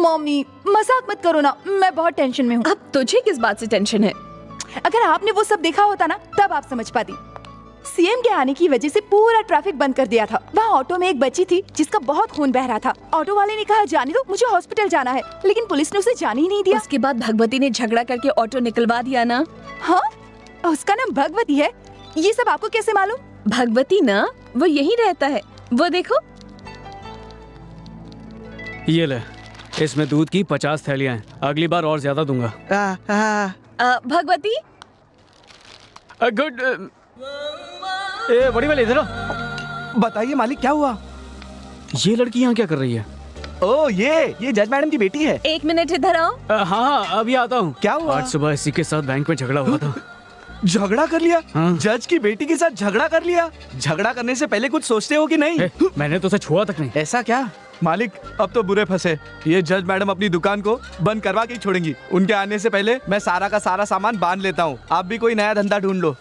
Mummy मजाक मत करो ना, मैं बहुत टेंशन में हूँ। अब तुझे किस बात से टेंशन है? अगर आपने वो सब देखा होता ना तब आप समझ पाती। सीएम के आने की वजह से पूरा ट्रैफिक बंद कर दिया था। वहाँ ऑटो में एक बच्ची थी जिसका बहुत खून बह रहा था। ऑटो वाले ने कहा जाने दो, मुझे हॉस्पिटल जाना है, लेकिन पुलिस ने उसे जाने ही नहीं दिया। उसके बाद भगवती ने झगड़ा करके ऑटो निकलवा दिया ना। हाँ, उसका नाम भगवती है। ये सब आपको कैसे मालूम? भगवती ना, वो यहीं रहता है, वो देखो। ये ले, इसमें दूध की 50 थैलियां हैं, अगली बार और ज्यादा दूंगा। भगवती गुड। ए बड़ी वाली इधर। बताइए मालिक, क्या हुआ? ये लड़की यहाँ क्या कर रही है? ओ ये जज मैडम की बेटी है। 1 मिनट इधर आओ। हाँ अभी आता हूँ। क्या हुआ? आज सुबह इसी के साथ बैंक में झगड़ा हुआ था। झगड़ा कर लिया? हाँ। जज की बेटी के साथ झगड़ा कर लिया? झगड़ा करने से पहले कुछ सोचते हो कि नहीं? मैंने तो उसे छुआ तक नहीं। ऐसा क्या? मालिक अब तो बुरे फंसे। ये जज मैडम अपनी दुकान को बंद करवा के ही छोड़ेंगी। उनके आने से पहले मैं सारा का सारा सामान बांध लेता हूँ। आप भी कोई नया धंधा ढूंढ लो।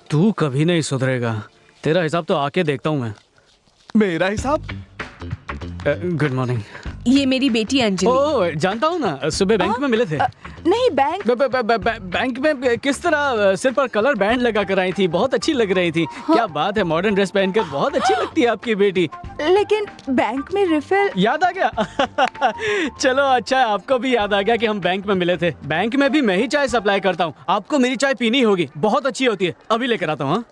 तू कभी नहीं सुधरेगा, तेरा हिसाब तो आके देखता हूँ मैं। मेरा हिसाब? Good morning. ये मेरी बेटी अंजलि। ओ जानता हूँ ना, सुबह बैंक में मिले थे। नहीं, बैंक बैंक में किस तरह सिर पर कलर बैंड लगा कर आई थी, बहुत अच्छी लग रही थी। क्या बात है, मॉडर्न ड्रेस पहनकर बहुत अच्छी लगती है आपकी बेटी। लेकिन बैंक में रिफिल। याद आ गया? चलो अच्छा है, आपको भी याद आ गया कि हम बैंक में मिले थे। बैंक में भी मैं ही चाय सप्लाई करता हूँ। आपको मेरी चाय पीनी होगी, बहुत अच्छी होती है। अभी लेकर आता हूँ।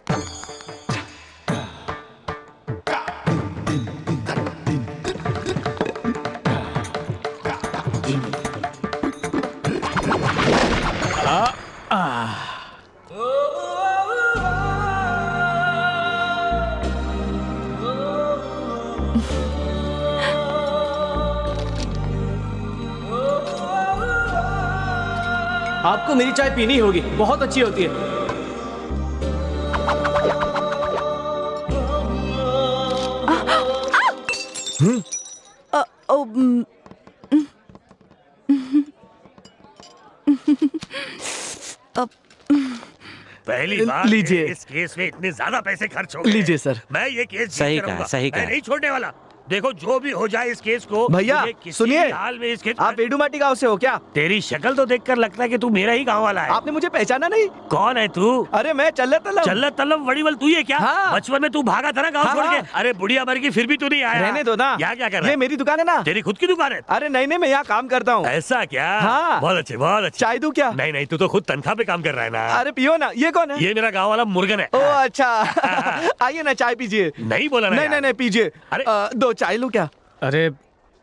आपको मेरी चाय पीनी होगी, बहुत अच्छी होती है। पहली बार लीजिए। इस केस में इतने ज्यादा पैसे खर्च हो गए। लीजिए सर। मैं ये केस सही जीत कहा, करूंगा। सही कहा। मैं नहीं छोड़ने वाला। देखो जो भी हो जाए इस केस को, भैया मुझे किसी सुनिए, भी हाल में इस केस। आप एडुमाटी गांव से हो क्या? तेरी शक्ल तो देखकर लगता है कि तू मेरा ही गांव वाला है। आपने मुझे पहचाना नहीं? कौन है तू? अरे मैं चल्लत तलब। चल्लत तलब वड़ीवल तू है क्या? हाँ। बचपन में तू भागा था ना गांव हाँ, छोड़ हाँ। के। अरे बुढ़िया मर गई फिर भी तू नहीं आया। रहने दो ना। यहाँ क्या कर रहा ये है? मेरी दुकान है ना। तेरी खुद की दुकान है? अरे नहीं, मैं यहाँ काम करता हूँ। ऐसा क्या? हाँ। बहुत अच्छे, बहुत अच्छे। चाय दूं क्या? नहीं, तू तो खुद तनख्वाह पे काम कर रहा है ना। अरे पियो ना। ये कौन है? ये मेरा गाँव वाला मुर्गन है। ओ अच्छा। आइए ना, चाय पीजिए। नहीं बोला ना यार। नहीं पीजिए। अरे। 2 चाय लूं क्या? अरे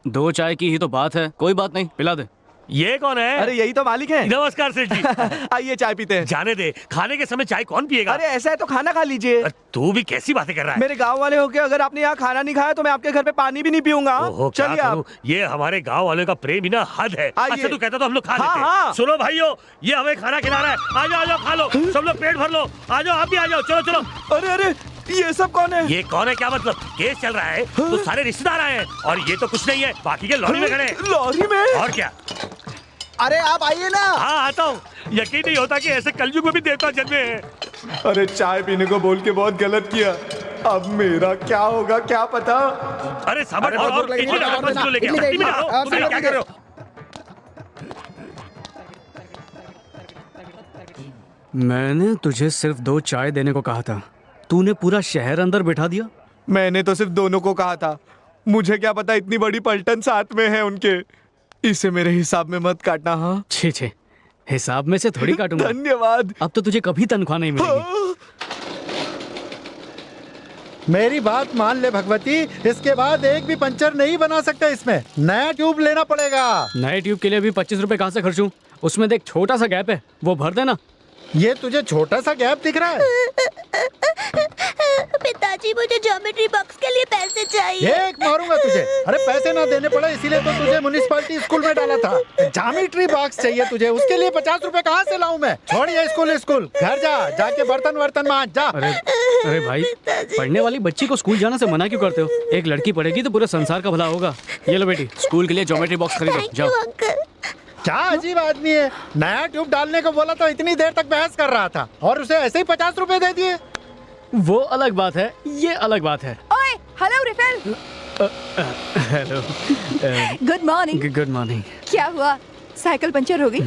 2 चाय की ही तो बात है, कोई बात नहीं, पिला दे। ये कौन है? अरे यही तो मालिक है। नमस्कार सेठ जी। आइए चाय पीते हैं। जाने दे, खाने के समय चाय कौन पिएगा? अरे ऐसा है तो खाना खा लीजिए। तू भी कैसी बातें कर रहा है? मेरे गांव वाले होके अगर आपने यहाँ खाना नहीं खाया तो मैं आपके घर पे पानी भी नहीं पीऊंगा। ओहो, क्या चलिए करूं? आप। ये हमारे गांव वालों का प्रेम ही ना हद है। आइए। अच्छा तू कहता तो हम लोग खा हाँ, लेते। हाँ। सुनो भाइयों, ये हमें खाना खिला रहा है। आ जाओ खा लो, सब लोग पेट भर लो। आ जाओ, आप भी आ जाओ, चलो। अरे ये सब कौन है? ये कौन है क्या मतलब? केस चल रहा है तो सारे रिश्तेदार आए हैं और ये तो कुछ नहीं है, बाकी के लॉरी में खड़े हैं। लॉरी में? और क्या? अरे आप आइए ना। हाँ आता हूँ। यकीन नहीं होता कि ऐसे कलयुग में भी देवता जन्मे हैं। अरे चाय पीने को बोल के बहुत गलत किया। अब मेरा क्या होगा क्या पता। अरे सामान और और लेके इतनी आओ, रात में और क्यों लेके आओ? इतनी इतनी देर रात में। हो? तुम क्या कर रहे हो? मैंने तुझे सिर्फ 2 चाय देने को कहा था, तूने पूरा शहर अंदर बिठा दिया। मैंने तो सिर्फ दोनों को कहा था, मुझे क्या पता इतनी बड़ी पलटन साथ में है उनके। इसे मेरे हिसाब में मत काटना। हाँ छे हिसाब में से थोड़ी काटूंगा। धन्यवाद। अब तो तुझे कभी तनख्वाह नहीं मिलेगी। मेरी बात मान ले भगवती, इसके बाद एक भी पंचर नहीं बना सकते। इसमें नया ट्यूब लेना पड़ेगा। नए ट्यूब के लिए भी 25 रुपए कहाँ से खर्चूं? उसमें देख छोटा सा गैप है, वो भर देना। ये तुझे छोटा सा गैप दिख रहा है? पिताजी मुझे ज्योमेट्री बॉक्स के लिए पैसे चाहिए। एक मारूंगा तुझे। अरे पैसे ना देने पड़े इसीलिए तो तुझे म्युनिसिपैलिटी स्कूल में डाला था। ज्योमेट्री बॉक्स चाहिए तुझे, उसके लिए 50 रुपए कहाँ से लाऊं मैं? छोड़ ये स्कूल घर जाके बर्तन मांज जा। अरे भाई, पढ़ने वाली बच्ची को स्कूल जाने से मना क्यों करते हो? एक लड़की पढ़ेगी तो पूरे संसार का भला होगा। ये लो बेटी, स्कूल के लिए ज्योमेट्री बॉक्स खरीदो, जाओ। क्या अजीब आदमी है, नया ट्यूब डालने को बोला तो इतनी देर तक बहस कर रहा था और उसे ऐसे ही 50 रुपए दे दिए। वो अलग बात है, ये अलग बात है। ओए, hello refill. Hello. Good morning. Good morning. क्या हुआ, साइकिल पंचर हो गई?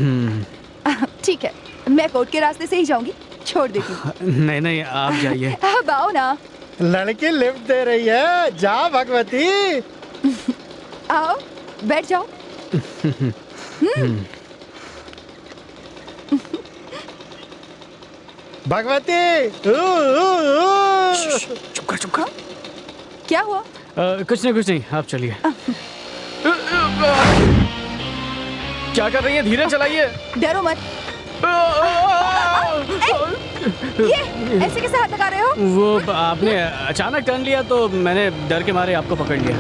ठीक है, मैं कोर्ट के रास्ते से ही जाऊंगी, छोड़ देती हूँ। नहीं नहीं, आप जाइए। अब आओ ना। लड़की लिफ्ट दे रही है, जा भगवती। आओ, बैठ जाओ। भगवती। चुप कर चुप कर। क्या हुआ? कुछ नहीं, आप चलिए। क्या कर रही है? धीरे चलाइए। डरो मत। ये ऐसे कैसे हाथ लगा रहे हो? वो आपने अचानक टर्न लिया तो मैंने डर के मारे आपको पकड़ लिया।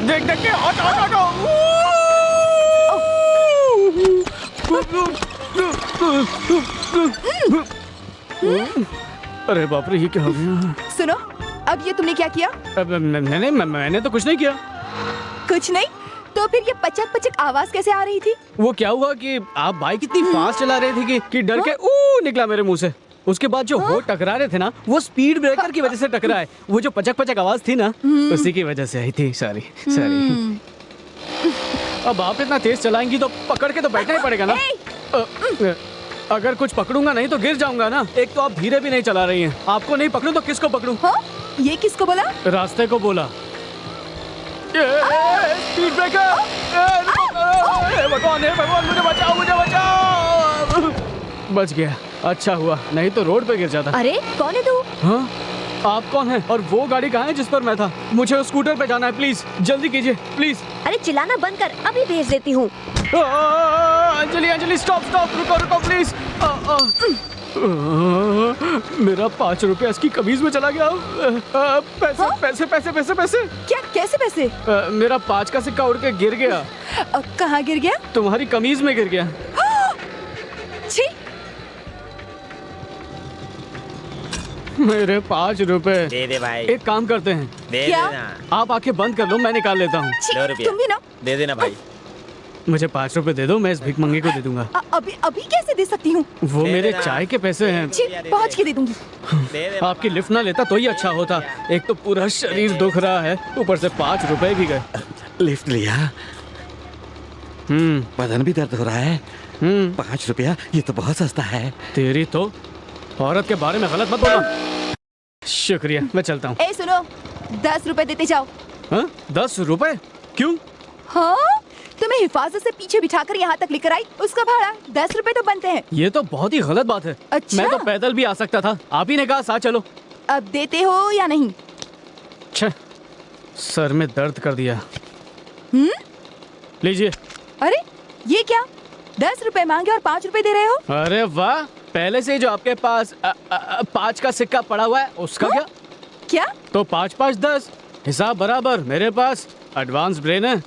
देख देख के हटो। अरे बाप रे, ये क्या हो गया? सुनो, अब ये तुमने क्या किया? मैंने तो कुछ नहीं किया। कुछ नहीं तो फिर ये पचक पचक आवाज कैसे आ रही थी? वो क्या हुआ कि आप बाइक इतनी फास्ट चला रहे थे कि डर के निकला मेरे मुंह से। उसके बाद जो हो टकरा रहे थे ना, वो स्पीड ब्रेकर की वजह से टकराए। वो जो पचक पचक आवाज थी ना, उसी की वजह से आई थी। सॉरी। अब आप इतना तेज चलाएंगी तो पकड़ के तो बैठना ही पड़ेगा ना। अगर कुछ पकड़ूंगा नहीं तो गिर जाऊंगा ना। एक तो आप धीरे भी नहीं चला रही हैं। आपको नहीं पकड़ूं तो किसको पकड़ूं? ये किसको बोला? रास्ते को बोला। Speed breaker! भगवान मुझे बचाओ। बच गया, अच्छा हुआ, नहीं तो रोड पे गिर जाता। अरे कौन है तू? हाँ, आप कौन हैं? और वो गाड़ी कहाँ है जिस पर मैं था? मुझे उस स्कूटर पे जाना है, प्लीज जल्दी कीजिए प्लीज। अरे चिल्लाना बंद कर, अभी भेज देती हूँ। अंजलि स्टॉप रुको प्लीज। मेरा 5 रुपया इसकी कमीज में चला गया। पैसे। क्या? कैसे पैसे? मेरा 5 का सिक्का उड़ के गिर गया। कहाँ गिर गया? तुम्हारी कमीज में गिर गया। छी! मेरे 5 रुपए। दे दे भाई, एक काम करते हैं, दे क्या? देना। आप आंखें बंद कर लो, मैं निकाल लेता हूँ। छी, 2 रुपया तुम भी ना। दे देना भाई। मुझे 5 रुपए दे दो, मैं इस भिखमंगे को दे दूंगा। अभी कैसे दे सकती हूँ? वो दे मेरे देना। चाय के पैसे हैं। छी, पहुँच के दे दूंगी। दे दे आपकी लिफ्ट ना लेता तो ही अच्छा होता। एक तो पूरा शरीर दुख रहा है, ऊपर से 5 रुपए भी गए। लिफ्ट लिया, बदन भी दर्द हो रहा है। 5 रुपया, ये तो बहुत सस्ता है। तेरी तो औरत के बारे में गलत मत बोलो। शुक्रिया, मैं चलता हूँ। ए सुनो, 10 रुपए देते जाओ। 10 रुपए? क्यों? हाँ, तुम्हें हिफाजत से पीछे बिठाकर यहाँ तक लेकर आई, उसका भाड़ा 10 रुपए तो बनते हैं। ये तो बहुत ही गलत बात है। अच्छा? मैं तो पैदल भी आ सकता था, आप ही ने कहा साथ चलो। अब देते हो या नहीं? छह, सर में दर्द कर दिया। लीजिए। अरे ये क्या, 10 रुपए मांगे और 5 रुपए दे रहे हो? अरे वाह, पहले से ही जो आपके पास 5 का सिक्का पड़ा हुआ है उसका क्या? क्या? तो 5 5 10, हिसाब बराबर। मेरे पास एडवांस ब्रेन है।